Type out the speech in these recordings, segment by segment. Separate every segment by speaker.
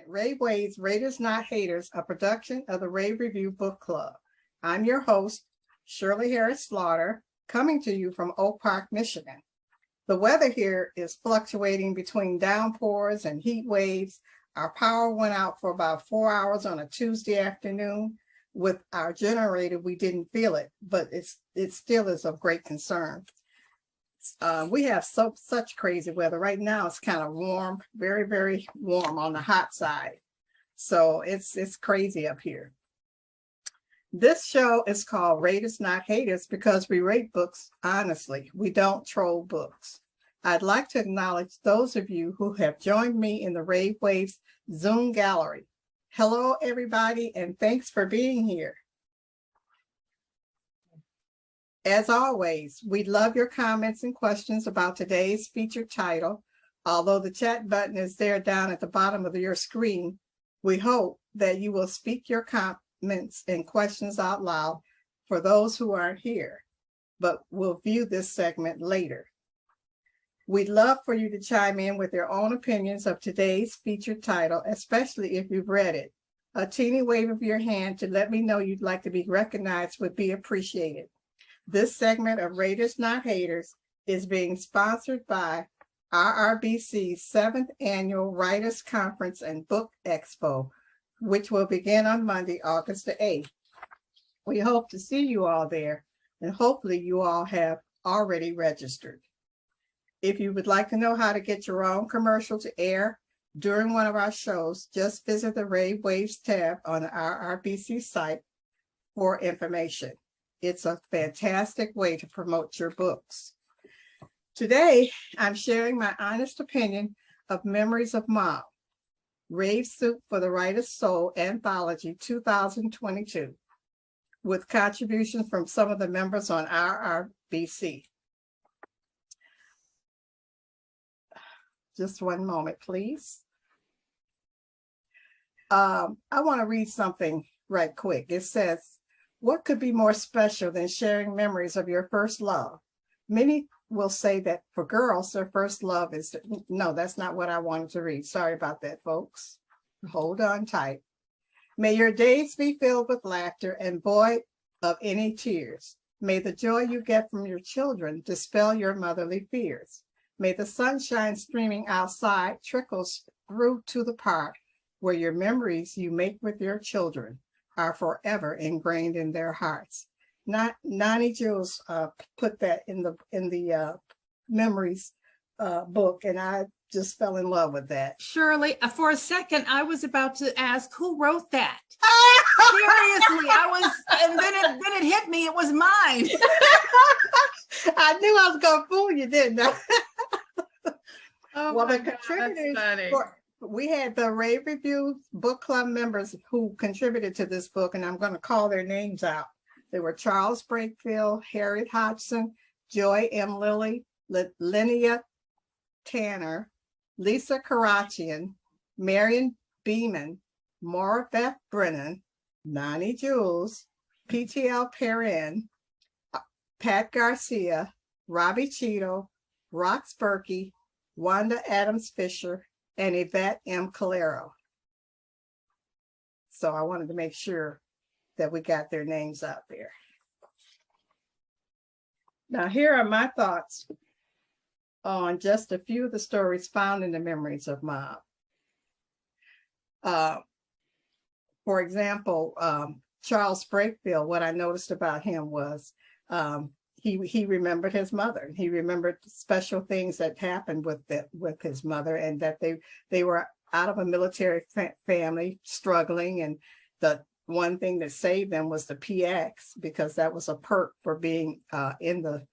Speaker 1: Rave Waves, Raiders Not Haters, a production of the Rave Review Book Club. I'm your host, Shirley Harris Slaughter, coming to you from Oak Park, Michigan. The weather here is fluctuating between downpours and heat waves. Our power went out for about 4 hours on a Tuesday afternoon. With our generator, we didn't feel it, but it still is of great concern. We have such crazy weather right now. It's kind of warm, very, very warm on the hot side. So it's crazy up here. This show is called Raiders Not Haters because we rate books honestly. We don't troll books. I'd like to acknowledge those of you who have joined me in the Rave Waves Zoom gallery. Hello, everybody, and thanks for being here. As always, we love your comments and questions about today's featured title. Although the chat button is there down at the bottom of your screen, we hope that you will speak your comments and questions out loud for those who aren't here, but will view this segment later. We'd love for you to chime in with your own opinions of today's featured title, especially if you've read it. A teeny wave of your hand to let me know you'd like to be recognized would be appreciated. This segment of Raiders Not Haters is being sponsored by RRBC's 7th Annual Writers Conference and Book Expo, which will begin on Monday, August the 8th. We hope to see you all there, and hopefully you all have already registered. If you would like to know how to get your own commercial to air during one of our shows, just visit the Rave Waves tab on the RRBC site for information. It's a fantastic way to promote your books. Today, I'm sharing my honest opinion of Memories of Mom, Rave Soup for the Writer's Soul Anthology 2022, with contributions from some of the members on RRBC. Just one moment, please. I want to read something right quick. It says, what could be more special than sharing memories of your first love? Many will say that for girls, their first love is, no, that's not what I wanted to read. Sorry about that, folks. Hold on tight. May your days be filled with laughter and void of any tears. May the joy you get from your children dispel your motherly fears. May the sunshine streaming outside trickles through to the park where your memories you make with your children are forever ingrained in their hearts. Nani Jules put that in the memories book, and I just fell in love with that.
Speaker 2: Shirley, for a second, I was about to ask who wrote that. Seriously, and then it hit me. It was mine.
Speaker 1: I knew I was gonna fool you, didn't I?
Speaker 2: Oh,
Speaker 1: well, the
Speaker 2: God,
Speaker 1: contributors. We had the Rave Review Book Club members who contributed to this book, and I'm going to call their names out. They were Charles Brakefield, Harriet Hodgson, Joy M. Lilly, Linnea Tanner, Lisa Karachian, Marion Beeman, Maura Beth Brennan, Nani Jules, PTL Perrin, Pat Garcia, Robbie Cheeto, Rox Berkey, Wanda Adams Fisher, and Yvette M. Calero. So I wanted to make sure that we got their names out there. Now, here are my thoughts on just a few of the stories found in the Memories of Mom. For example, Charles Brakefield, what I noticed about him was he remembered his mother. He remembered special things that happened with his mother, and that they were out of a military family, struggling, and the one thing that saved them was the PX, because that was a perk for being in the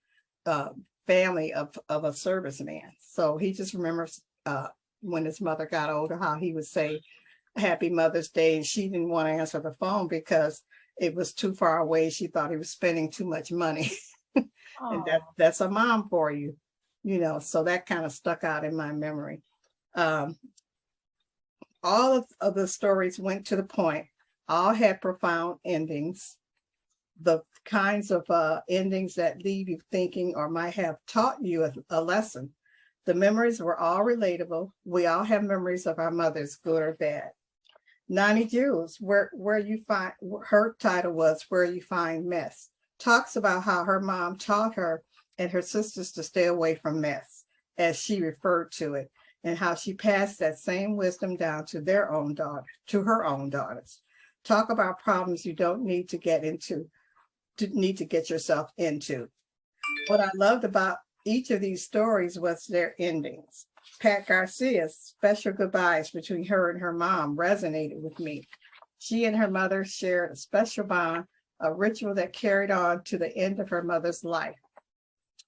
Speaker 1: family of a serviceman. So he just remembers when his mother got older, how he would say, "Happy Mother's Day," and she didn't want to answer the phone because it was too far away. She thought he was spending too much money. And that's a mom for you, so that kind of stuck out in my memory. All of the stories went to the point. All had profound endings, the kinds of endings that leave you thinking or might have taught you a lesson. The memories were all relatable. We all have memories of our mothers, good or bad. Nani Jules, where you find, her title was Where You Find Mess, talks about how her mom taught her and her sisters to stay away from mess, as she referred to it, and how she passed that same wisdom down to her own daughters. Talk about problems you don't need to get yourself into. What I loved about each of these stories was their endings. Pat Garcia's special goodbyes between her and her mom resonated with me. She and her mother shared a special bond, a ritual that carried on to the end of her mother's life.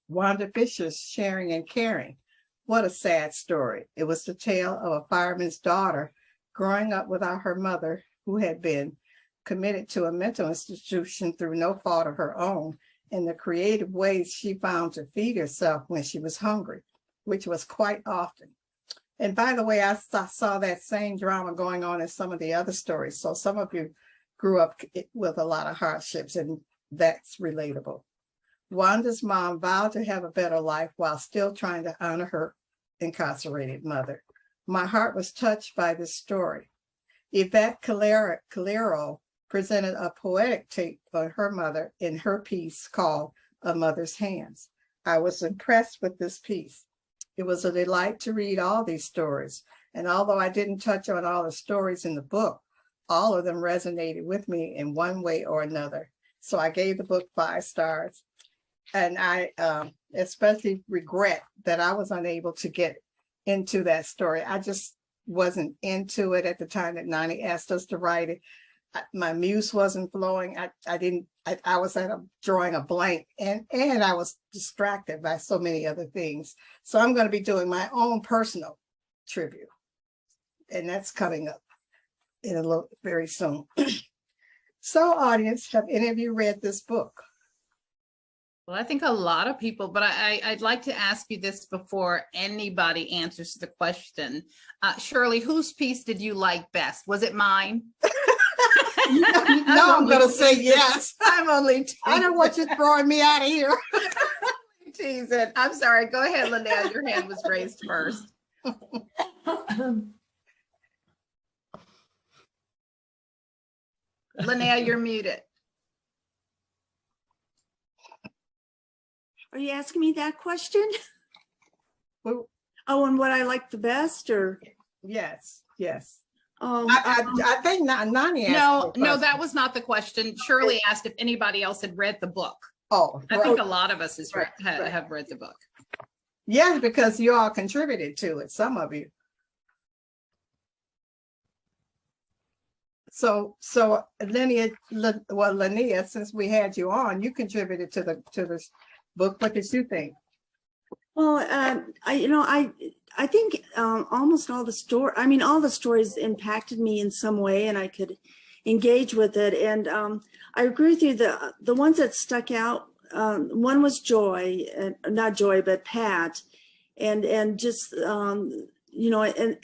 Speaker 1: Wanda Fisher's sharing and caring. What a sad story. It was the tale of a fireman's daughter growing up without her mother, who had been committed to a mental institution through no fault of her own, and the creative ways she found to feed herself when she was hungry, which was quite often. And by the way, I saw that same drama going on in some of the other stories. So some of you grew up with a lot of hardships, and that's relatable. Wanda's mom vowed to have a better life while still trying to honor her incarcerated mother. My heart was touched by this story. Yvette Calero presented a poetic take on her mother in her piece called A Mother's Hands. I was impressed with this piece. It was a delight to read all these stories. And although I didn't touch on all the stories in the book, all of them resonated with me in one way or another. So I gave the book 5 stars. And I especially regret that I was unable to get into that story. I just wasn't into it at the time that Nani asked us to write it. My muse wasn't flowing. I was drawing a blank, and I was distracted by so many other things. So I'm going to be doing my own personal tribute, and that's coming up in a little very soon. So audience, have any of you read this book?
Speaker 2: Well, I think a lot of people, but I'd like to ask you this before anybody answers the question. Shirley, whose piece did you like best? Was it mine?
Speaker 1: No, I'm going to say yes.
Speaker 2: I'm only teasing.
Speaker 1: I don't want you throwing me out of here.
Speaker 2: Teasing. I'm sorry. Go ahead, Linnell. Your hand was raised first. Linnell, you're muted.
Speaker 3: Are you asking me that question?
Speaker 1: Well,
Speaker 3: Oh, and what I like the best, or?
Speaker 1: yes.
Speaker 3: Oh,
Speaker 1: I think Nani asked.
Speaker 2: No, that was not the question. Shirley asked if anybody else had read the book.
Speaker 1: Oh,
Speaker 2: I think a lot of us
Speaker 1: Right.
Speaker 2: have read the book.
Speaker 1: Yes, because you all contributed to it, some of you. So Linnea, since we had you on, you contributed to this book. What did you think?
Speaker 3: well, I think almost all the stories impacted me in some way, and I could engage with it. And I agree with you. The ones that stuck out, one was Joy, not Joy, but Pat, and just and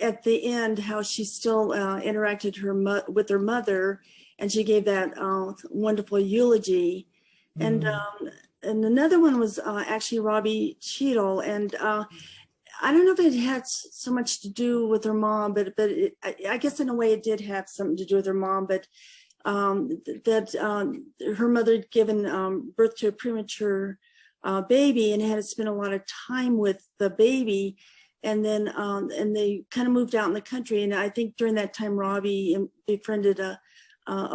Speaker 3: at the end, how she still interacted with her mother, and she gave that wonderful eulogy. And another one was actually Robbie Cheadle, and I don't know if it had so much to do with her mom, but I guess in a way it did have something to do with her mom, but that her mother had given birth to a premature baby and had to spend a lot of time with the baby, and then and they kind of moved out in the country. And I think during that time, Robbie befriended a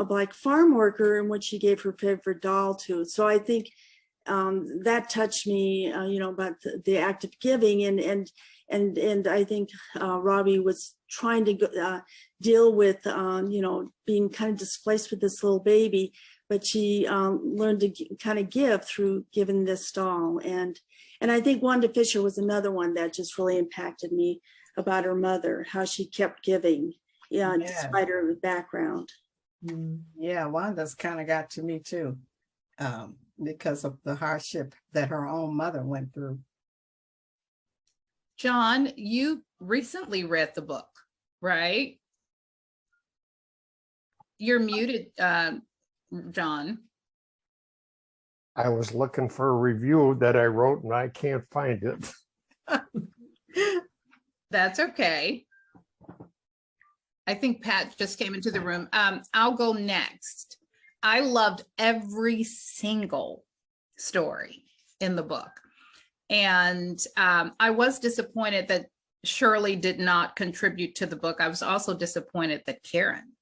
Speaker 3: Black farm worker in which she gave her favorite doll to. So I think that touched me, about the act of giving, and I think Robbie was trying to deal with, being kind of displaced with this little baby, but she learned to kind of give through giving this doll. And I think Wanda Fisher was another one that just really impacted me about her mother, how she kept giving, despite her background.
Speaker 1: Yeah, Wanda's kind of got to me too. Because of the hardship that her own mother went through.
Speaker 2: John, you recently read the book, right? You're muted, John.
Speaker 4: I was looking for a review that I wrote and I can't find it.
Speaker 2: That's okay. I think Pat just came into the room. I'll go next. I loved every single story in the book. And I was disappointed that Shirley did not contribute to the book. I was also disappointed that Karen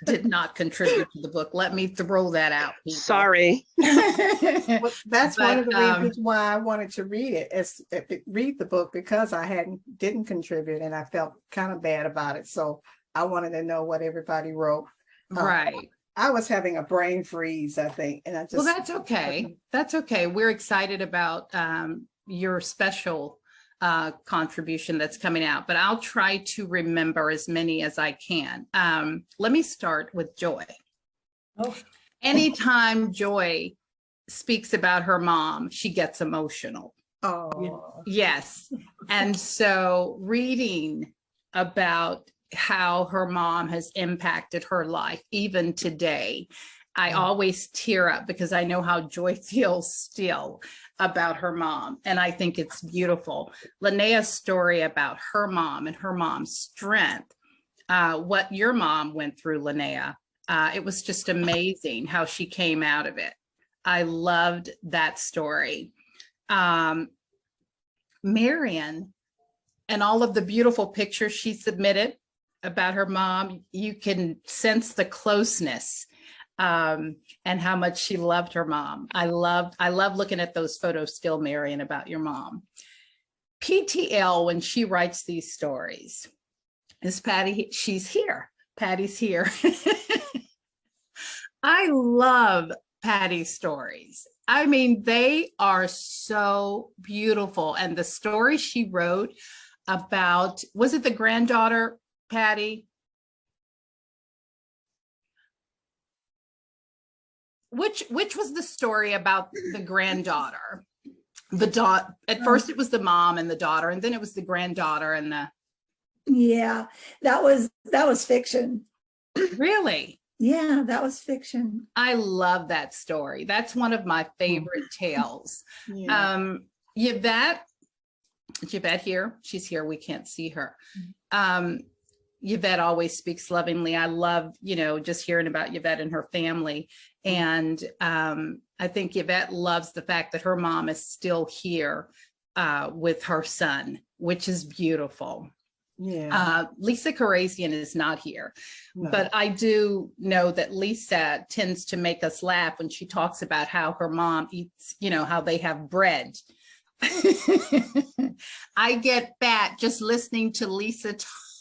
Speaker 2: did not contribute to the book. Let me throw that out, people.
Speaker 4: Sorry.
Speaker 1: Well, that's one of the
Speaker 2: But,
Speaker 1: reasons why I wanted to read it, read the book, because I didn't contribute and I felt kind of bad about it. So I wanted to know what everybody wrote.
Speaker 2: Right.
Speaker 1: I was having a brain freeze, I think, and I just.
Speaker 2: Well, that's okay. That's okay. We're excited about your special contribution that's coming out, but I'll try to remember as many as I can. Let me start with Joy.
Speaker 5: Oh.
Speaker 2: Anytime Joy speaks about her mom, she gets emotional.
Speaker 1: Oh,
Speaker 2: Yes. And so reading about how her mom has impacted her life, even today, I always tear up because I know how Joy feels still about her mom. And I think it's beautiful. Linnea's story about her mom and her mom's strength, what your mom went through, Linnea, it was just amazing how she came out of it. I loved that story. Marion and all of the beautiful pictures she submitted about her mom, you can sense the closeness and how much she loved her mom. I love looking at those photos still, Marion, about your mom. PTL, when she writes these stories, is Patty, she's here. Patty's here. I love Patty's stories. I mean, they are so beautiful. And the story she wrote about, was it the granddaughter, Patty? Which was the story about the granddaughter? At first it was the mom and the daughter, and then it was the granddaughter and the.
Speaker 5: Yeah, that was fiction.
Speaker 2: Really?
Speaker 5: Yeah, that was fiction.
Speaker 2: I love that story. That's one of my favorite tales.
Speaker 1: yeah.
Speaker 2: Yvette here. She's here. We can't see her. Yvette always speaks lovingly. I love, just hearing about Yvette and her family. And I think Yvette loves the fact that her mom is still here with her son, which is beautiful.
Speaker 1: Yeah.
Speaker 2: Lisa Karazian is not here,
Speaker 1: No.
Speaker 2: but I do know that Lisa tends to make us laugh when she talks about how her mom eats, how they have bread. I get fat just listening to Lisa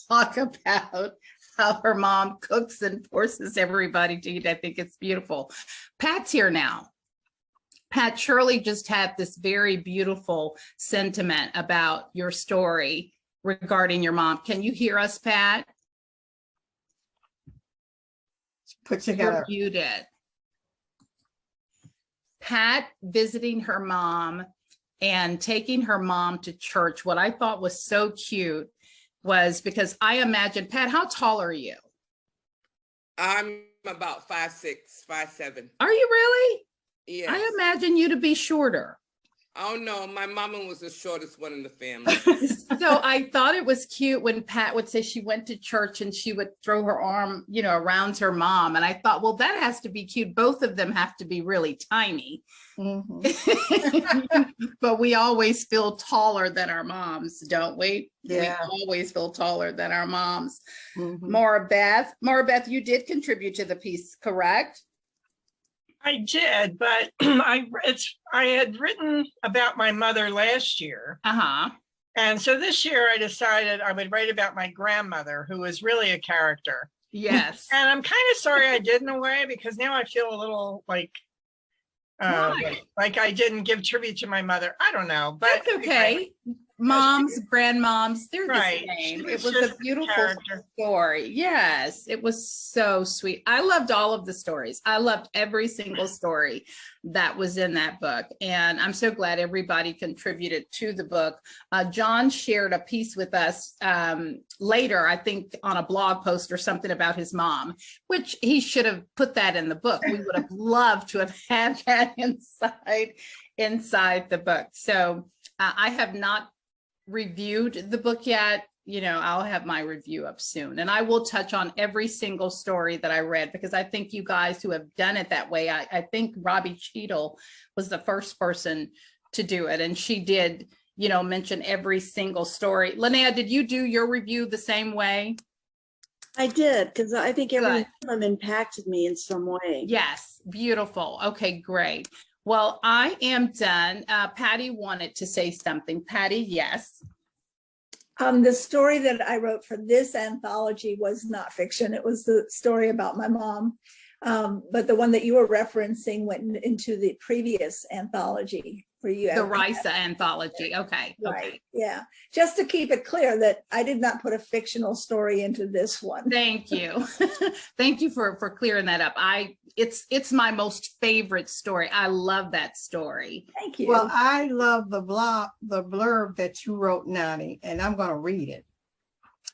Speaker 2: talk about how her mom cooks and forces everybody to eat. I think it's beautiful. Pat's here now. Pat, Shirley just had this very beautiful sentiment about your story regarding your mom. Can you hear us, Pat? You're muted. Pat visiting her mom and taking her mom to church. What I thought was so cute was because I imagine, Pat, how tall are you?
Speaker 6: I'm about 5'6", 5'7".
Speaker 2: Are you really?
Speaker 6: Yes.
Speaker 2: I imagine you to be shorter.
Speaker 6: Oh no, my mama was the shortest one in the family.
Speaker 2: So I thought it was cute when Pat would say she went to church and she would throw her arm, around her mom. And I thought, well, that has to be cute. Both of them have to be really tiny.
Speaker 1: Mm-hmm.
Speaker 2: But we always feel taller than our moms, don't we?
Speaker 1: Yeah.
Speaker 2: We always feel taller than our moms.
Speaker 1: Mm-hmm.
Speaker 2: Maura Beth, you did contribute to the piece, correct?
Speaker 7: I did, but I had written about my mother last year.
Speaker 2: Uh-huh.
Speaker 7: And so this year I decided I would write about my grandmother, who was really a character.
Speaker 2: Yes.
Speaker 7: And I'm kind of sorry I did in a way, because now I feel a little like I didn't give tribute to my mother. I don't know, but
Speaker 2: that's okay. Moms, grandmoms, they're
Speaker 7: right.
Speaker 2: the same.
Speaker 7: She
Speaker 2: It
Speaker 7: was
Speaker 2: was a
Speaker 7: just a
Speaker 2: beautiful
Speaker 7: character.
Speaker 2: story. Yes, it was so sweet. I loved all of the stories. I loved every single story that was in that book. And I'm so glad everybody contributed to the book. John shared a piece with us later, I think on a blog post or something about his mom, which he should have put that in the book. We would have loved to have had that inside the book. So I have not reviewed the book yet, I'll have my review up soon. And I will touch on every single story that I read, because I think you guys who have done it that way, I think Robbie Cheadle was the first person to do it. And she did, mention every single story. Linnea, did you do your review the same way?
Speaker 3: I did, because I think every one
Speaker 2: Good.
Speaker 3: of them impacted me in some way.
Speaker 2: Yes, beautiful. Okay, great. Well, I am done. Patty wanted to say something. Patty, yes.
Speaker 5: The story that I wrote for this anthology was not fiction. It was the story about my mom. But the one that you were referencing went into the previous anthology where you
Speaker 2: The
Speaker 5: have-
Speaker 2: Risa anthology. Okay.
Speaker 5: Right.
Speaker 2: Okay.
Speaker 5: Yeah. Just to keep it clear that I did not put a fictional story into this one.
Speaker 2: Thank you. Thank you for clearing that up. It's my most favorite story. I love that story.
Speaker 5: Thank you.
Speaker 1: Well, I love the blurb that you wrote, Nani, and I'm going to read it.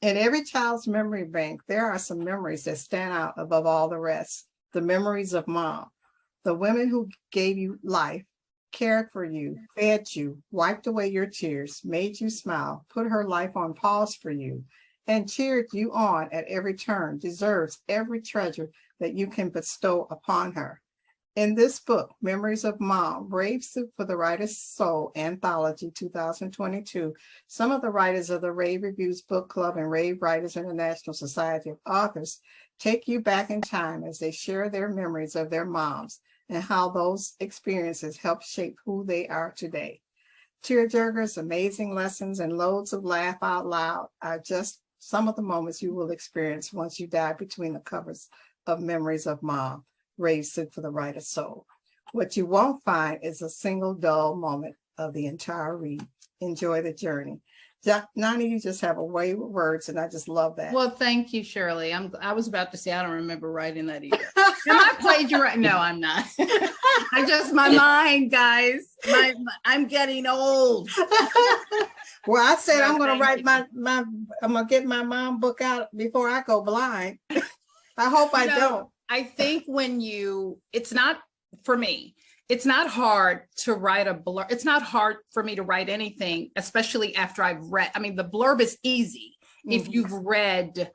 Speaker 1: In every child's memory bank, there are some memories that stand out above all the rest. The memories of mom, the women who gave you life, cared for you, fed you, wiped away your tears, made you smile, put her life on pause for you, and cheered you on at every turn, deserves every treasure that you can bestow upon her. In this book, Memories of Mom, Rave for the Writer's Soul Anthology 2022, some of the writers of the Rave Reviews Book Club and Rave Writers International Society of Authors take you back in time as they share their memories of their moms and how those experiences help shape who they are today. Tearjerkers, amazing lessons, and loads of laugh out loud are just some of the moments you will experience once you dive between the covers of Memories of Mom, Rave for the Writer's Soul. What you won't find is a single dull moment of the entire read. Enjoy the journey. Nani, you just have a way with words, and I just love that.
Speaker 2: Well, thank you, Shirley. I was about to say, I don't remember writing that either. Am I plagiarizing? No, I'm not. My mind, guys. I'm getting old.
Speaker 1: Well, I said
Speaker 2: No,
Speaker 1: I'm going to
Speaker 2: thank
Speaker 1: write
Speaker 2: you.
Speaker 1: I'm going to get my mom book out before I go blind. I hope I don't.
Speaker 2: I think it's not, for me, it's not hard to write a blurb. It's not hard for me to write anything, especially after I've read. I mean, the blurb is easy if
Speaker 1: Mhm.
Speaker 2: you've read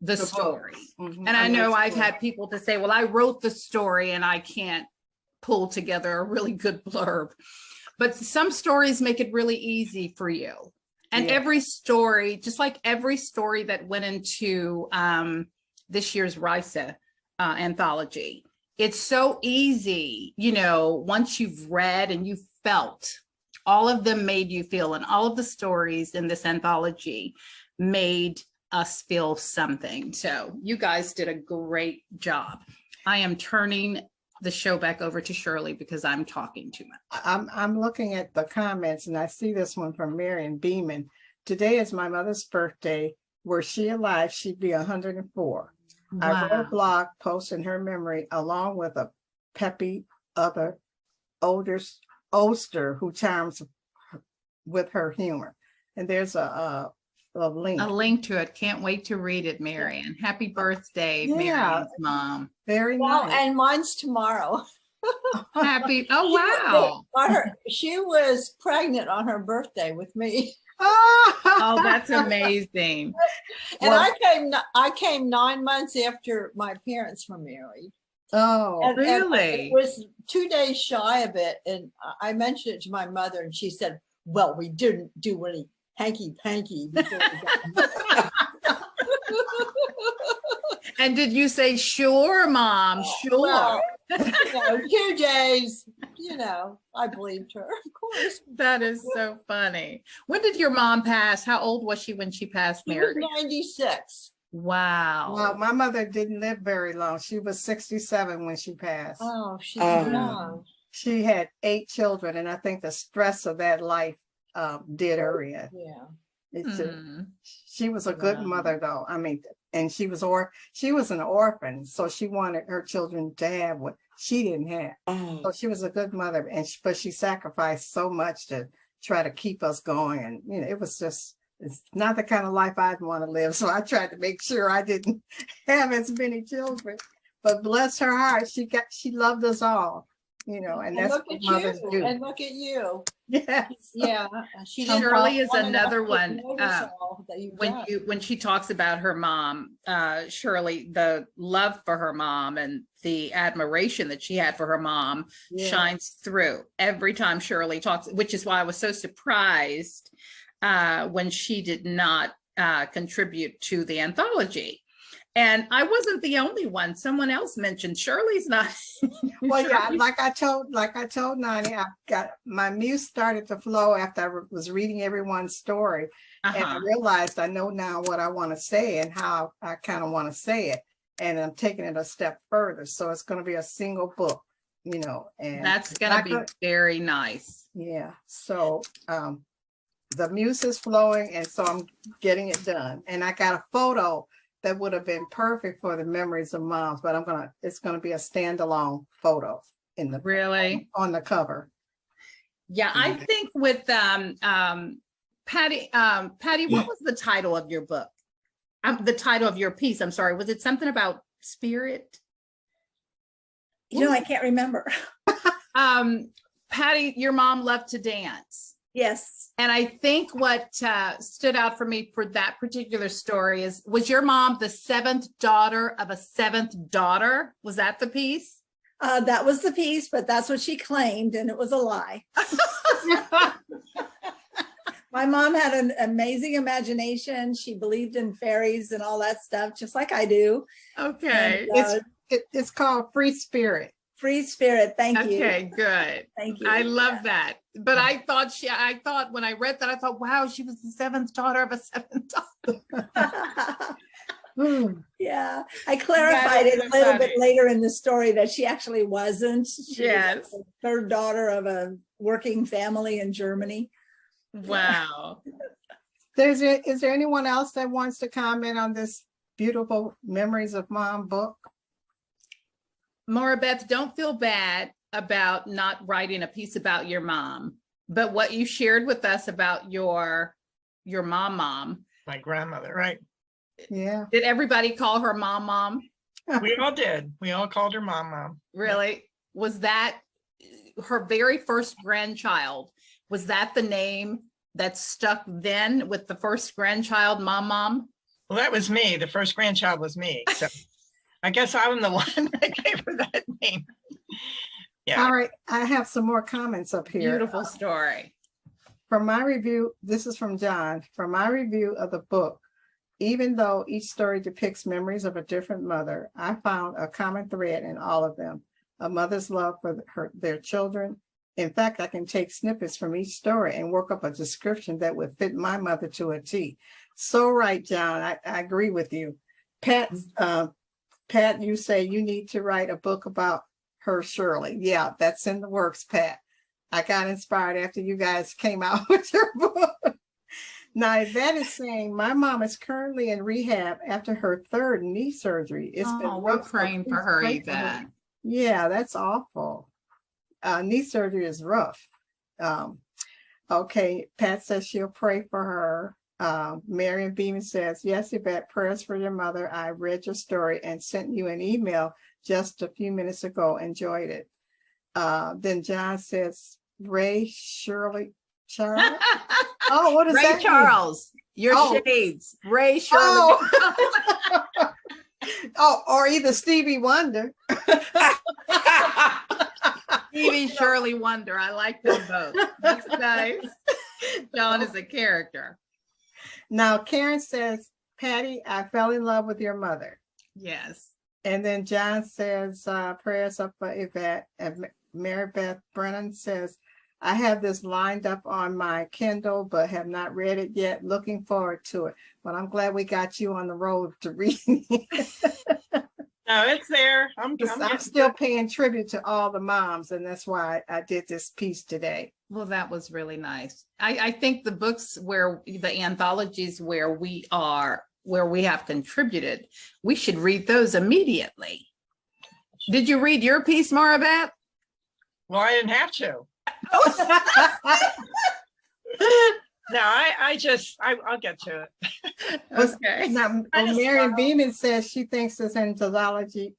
Speaker 2: the
Speaker 1: The
Speaker 2: story.
Speaker 1: books. Mhm.
Speaker 2: And I know I've
Speaker 1: Understood.
Speaker 2: had people to say, well, I wrote the story and I can't pull together a really good blurb. But some stories make it really easy for you. And
Speaker 1: Yeah.
Speaker 2: every story, just like every story that went into this year's Risa anthology, it's so easy, once you've read and you felt, all of them made you feel, and all of the stories in this anthology made us feel something. So you guys did a great job. I am turning the show back over to Shirley because I'm talking too much.
Speaker 1: I'm looking at the comments, and I see this one from Marion Beeman. Today is my mother's birthday. Were she alive, she'd be 104. I wrote a blog post in her memory, along with a peppy other oldster who charms with her humor. And there's a link.
Speaker 2: A link to it. Can't wait to read it, Marion. Happy birthday,
Speaker 1: Yeah.
Speaker 2: Marion's mom.
Speaker 1: Very
Speaker 4: Well,
Speaker 1: nice.
Speaker 4: and mine's tomorrow.
Speaker 2: Happy, oh, wow.
Speaker 4: She was pregnant on her birthday with me.
Speaker 2: Oh, that's amazing.
Speaker 4: And
Speaker 1: Well-
Speaker 4: I came 9 months after my parents were married.
Speaker 1: Oh,
Speaker 4: And
Speaker 2: Really?
Speaker 4: it was 2 days shy of it. And I mentioned it to my mother, and she said, well, we didn't do any hanky-panky before we got
Speaker 2: And did you say, sure, mom, sure?
Speaker 4: Well, 2 days, I believed her, of course.
Speaker 2: That is so funny. When did your mom pass? How old was she when she passed,
Speaker 4: She was
Speaker 2: Mary?
Speaker 4: 96.
Speaker 2: Wow.
Speaker 1: well, my mother didn't live very long. She was 67 when she passed.
Speaker 4: Oh, she's
Speaker 6: Oh.
Speaker 4: young.
Speaker 1: She had 8 children, and I think the stress of that life did her in.
Speaker 4: Yeah.
Speaker 1: It's
Speaker 2: Hmm.
Speaker 1: she was a good
Speaker 2: Wow.
Speaker 1: mother, though. I mean, and she was an orphan, so she wanted her children to have what she didn't have.
Speaker 6: Oh,
Speaker 1: So she was a good mother, but she sacrificed so much to try to keep us going. And it's not the kind of life I'd want to live. So I tried to make sure I didn't have as many children. But bless her heart, she loved us all. and
Speaker 4: And
Speaker 1: that's
Speaker 4: look
Speaker 1: what
Speaker 4: at
Speaker 1: mothers
Speaker 4: you,
Speaker 1: do.
Speaker 4: and look at you.
Speaker 1: Yes.
Speaker 4: Yeah. She
Speaker 2: Shirley
Speaker 4: probably
Speaker 2: is
Speaker 4: want enough
Speaker 2: another
Speaker 4: to
Speaker 2: one,
Speaker 4: notice all that you've done.
Speaker 2: when she talks about her mom, Shirley, the love for her mom and the admiration that she had for her mom
Speaker 1: Yeah.
Speaker 2: shines through every time Shirley talks, which is why I was so surprised when she did not contribute to the anthology. And I wasn't the only one. Someone else mentioned Shirley's not.
Speaker 1: Well, yeah,
Speaker 2: Shirley's-
Speaker 1: like I told Nani, I got my muse started to flow after I was reading everyone's story. And I
Speaker 2: Uh-huh.
Speaker 1: realized I know now what I want to say and how I kind of want to say it. And I'm taking it a step further. So it's going to be a single book, and
Speaker 2: That's
Speaker 1: it's
Speaker 2: gonna
Speaker 1: not
Speaker 2: be
Speaker 1: gonna-
Speaker 2: very nice.
Speaker 1: yeah. So the muse is flowing, and so I'm getting it done. And I got a photo that would have been perfect for the memories of moms, but it's gonna be a standalone photo
Speaker 2: Really?
Speaker 1: on the cover.
Speaker 2: Yeah, I think with Patty, what was the title of your book? The title of your piece, I'm sorry, was it something about spirit?
Speaker 5: I can't remember.
Speaker 2: Patty, your mom loved to dance.
Speaker 5: Yes.
Speaker 2: And I think what stood out for me for that particular story was your mom the seventh daughter of a seventh daughter? Was that the piece?
Speaker 5: That was the piece, but that's what she claimed, and it was a lie. My mom had an amazing imagination. She believed in fairies and all that stuff, just like I do.
Speaker 2: Okay.
Speaker 5: And,
Speaker 1: It's called Free Spirit.
Speaker 5: free spirit. Thank you.
Speaker 2: Okay, good.
Speaker 5: Thank you.
Speaker 2: I love that. But I thought when I read that, I thought, wow, she was the seventh daughter of a seventh daughter.
Speaker 5: Yeah, I clarified it a little bit later in the story that she actually wasn't. She was the third daughter of a working family in Germany.
Speaker 2: Wow.
Speaker 1: Is there anyone else that wants to comment on this beautiful Memories of Mom book?
Speaker 2: Maura Beth, don't feel bad about not writing a piece about your mom, but what you shared with us about your mom.
Speaker 7: My grandmother, right?
Speaker 1: Yeah.
Speaker 2: Did everybody call her mom?
Speaker 7: We all did. We all called her mom.
Speaker 2: Really? Was that her very first grandchild? Was that the name that stuck then with the first grandchild, mom?
Speaker 7: Well, that was me. The first grandchild was me. So I guess I'm the one that gave her that name. Yeah.
Speaker 1: All right. I have some more comments up here.
Speaker 2: Beautiful story.
Speaker 1: From my review, this is from John. From my review of the book, even though each story depicts memories of a different mother, I found a common thread in all of them, a mother's love for their children. In fact, I can take snippets from each story and work up a description that would fit my mother to a T. So right, John, I agree with you. Pat, you say you need to write a book about her, Shirley. Yeah, that's in the works, Pat. I got inspired after you guys came out with your book. Now, Yvette is saying, my mom is currently in rehab after her third knee surgery. It's been
Speaker 2: We're
Speaker 1: rough, so
Speaker 2: praying for
Speaker 1: please
Speaker 2: her,
Speaker 1: pray for her.
Speaker 2: Yvette.
Speaker 1: Yeah, that's awful. Knee surgery is rough. Okay, Pat says she'll pray for her. Marion Beeman says, yes, Yvette, prayers for your mother. I read your story and sent you an email just a few minutes ago. Enjoyed it. Then John says, Ray Shirley Charles. Oh, what is
Speaker 2: Ray
Speaker 1: that mean?
Speaker 2: Charles, your shades. Ray Shirley.
Speaker 1: Oh, or either Stevie Wonder.
Speaker 2: Stevie Shirley Wonder. I like them both. That's nice. John is a character.
Speaker 1: Now, Karen says, Patty, I fell in love with your mother.
Speaker 2: Yes.
Speaker 1: And then John says, prayers up for Yvette. And Mary Beth Brennan says, I have this lined up on my Kindle, but have not read it yet. Looking forward to it. But I'm glad we got you on the road to reading it.
Speaker 7: No, it's there. I'm
Speaker 1: still paying tribute to all the moms, and that's why I did this piece today.
Speaker 2: Well, that was really nice. I think the books where the anthologies where we have contributed, we should read those immediately. Did you read your piece, Maura Beth?
Speaker 7: Well, I didn't have to. No, I'll get to it.
Speaker 2: Okay.
Speaker 1: Now, Marion Beeman says she thinks this anthology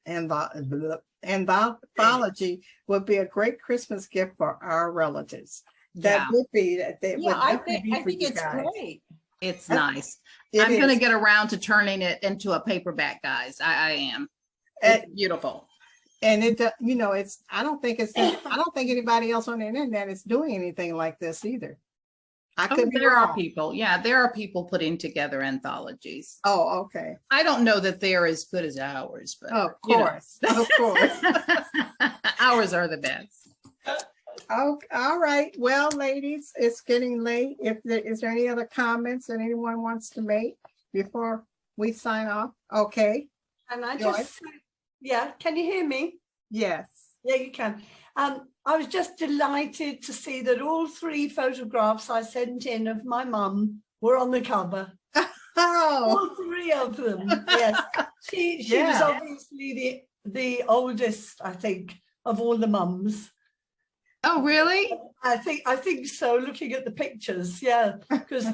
Speaker 1: anthology would be a great Christmas gift for our relatives. That
Speaker 2: Yeah,
Speaker 1: would be, that would
Speaker 4: Yeah, I
Speaker 1: definitely be for
Speaker 4: think
Speaker 1: you
Speaker 4: it's
Speaker 1: guys.
Speaker 4: great.
Speaker 2: it's
Speaker 1: That's-
Speaker 2: nice.
Speaker 1: It
Speaker 2: I'm going to
Speaker 1: is.
Speaker 2: get around to turning it into a paperback, guys. I am.
Speaker 1: And-
Speaker 2: It's beautiful.
Speaker 1: And it, you know, I don't think anybody else on the internet is doing anything like this either. I
Speaker 2: Oh,
Speaker 1: could be
Speaker 2: there are
Speaker 1: wrong.
Speaker 2: people. Yeah, there are people putting together anthologies.
Speaker 1: Oh, okay.
Speaker 2: I don't know that they're as good as ours, but
Speaker 1: Of
Speaker 2: you know.
Speaker 1: course, of course.
Speaker 2: Ours are the best.
Speaker 1: Oh, all right. Well, ladies, it's getting late. Is there any other comments that anyone wants to make before we sign off? Okay.
Speaker 8: And I
Speaker 1: Joyce?
Speaker 8: just, yeah, can you hear me?
Speaker 1: Yes.
Speaker 8: Yeah, you can. I was just delighted to see that all 3 photographs I sent in of my mum were on the cover.
Speaker 1: Oh,
Speaker 8: All 3 of them. Yes, she was
Speaker 1: Yeah.
Speaker 8: obviously the oldest, I think, of all the mums.
Speaker 2: Oh, really?
Speaker 8: I think so. Looking at the pictures, yeah, because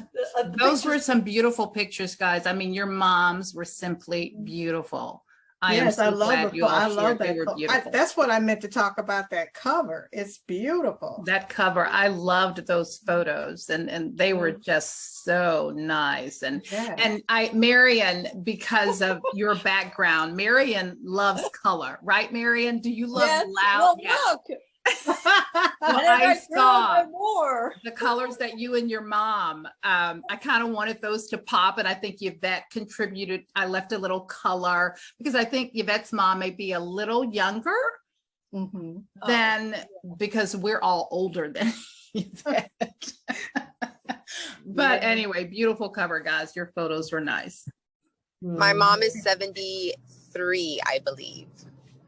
Speaker 2: Those were some beautiful pictures, guys. I mean, your moms were simply beautiful. I am
Speaker 1: yes,
Speaker 2: so
Speaker 1: I love
Speaker 2: glad
Speaker 1: it.
Speaker 2: you all
Speaker 1: I love
Speaker 2: shared. They
Speaker 1: that.
Speaker 2: were beautiful.
Speaker 1: That's what I meant to talk about, that cover. It's beautiful.
Speaker 2: That cover, I loved those photos, and they were just so nice. And
Speaker 1: Yeah.
Speaker 2: Marion, because of your background, Marion loves color, right, Marion? Do you love
Speaker 4: Yes,
Speaker 2: loud?
Speaker 4: well,
Speaker 2: Yes.
Speaker 4: look,
Speaker 2: Well,
Speaker 4: whenever
Speaker 2: I
Speaker 4: I grew
Speaker 2: saw
Speaker 4: up, I wore.
Speaker 2: the colors that you and your mom, I kind of wanted those to pop, and I think Yvette contributed. I left a little color because I think Yvette's mom may be a little younger
Speaker 1: Mhm.
Speaker 2: than, because we're all older than Yvette. But anyway, beautiful cover, guys. Your photos were nice.
Speaker 9: My mom is 73, I believe.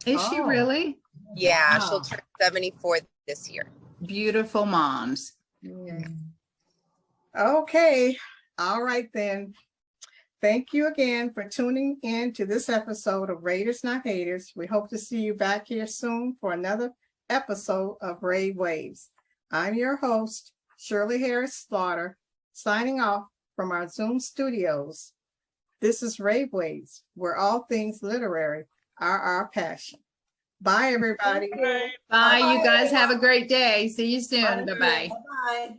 Speaker 2: Is she
Speaker 1: Oh.
Speaker 2: really?
Speaker 9: Yeah,
Speaker 1: Wow.
Speaker 9: she'll turn 74 this year.
Speaker 2: Beautiful moms.
Speaker 1: Okay. All right then. Thank you again for tuning in to this episode of Raiders Not Haters. We hope to see you back here soon for another episode of Rave Waves. I'm your host, Shirley Harris Slaughter, signing off from our Zoom studios. This is Rave Waves, where all things literary are our passion. Bye, everybody.
Speaker 2: Bye. You guys have a great day. See you soon. Bye-bye.
Speaker 8: Bye.